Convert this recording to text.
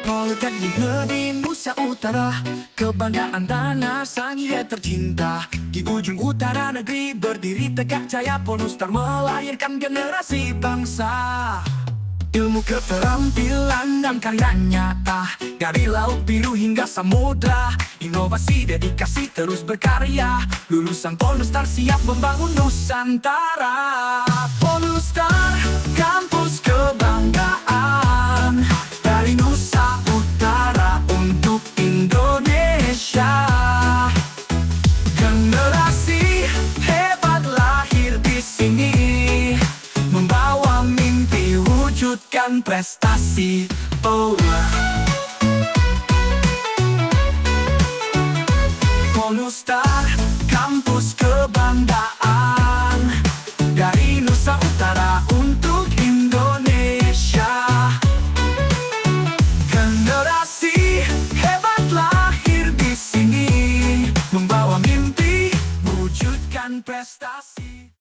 Politeknik di Nusa Utara, kebanggaan tanah sang ia tercinta. Di ujung utara negeri berdiri tegak jaya, Polhustar melahirkan generasi bangsa. Ilmu, keterampilan, dan karya nyata, dari laut biru hingga samudra. Inovasi, dedikasi, terus berkarya. Lulusan Polhustar siap membangun Nusantara. Polhustar, kampus kebanggaan, dari Nusa Utara untuk Indonesia. Generasi hebat lahir di sini, membawa mimpi, wujudkan prestasi. Polhustar, kampus kebanggaan, dari Nusa Utara untuk Indonesia. Generasi hebat lahir di sini, membawa mimpi, wujudkan prestasi.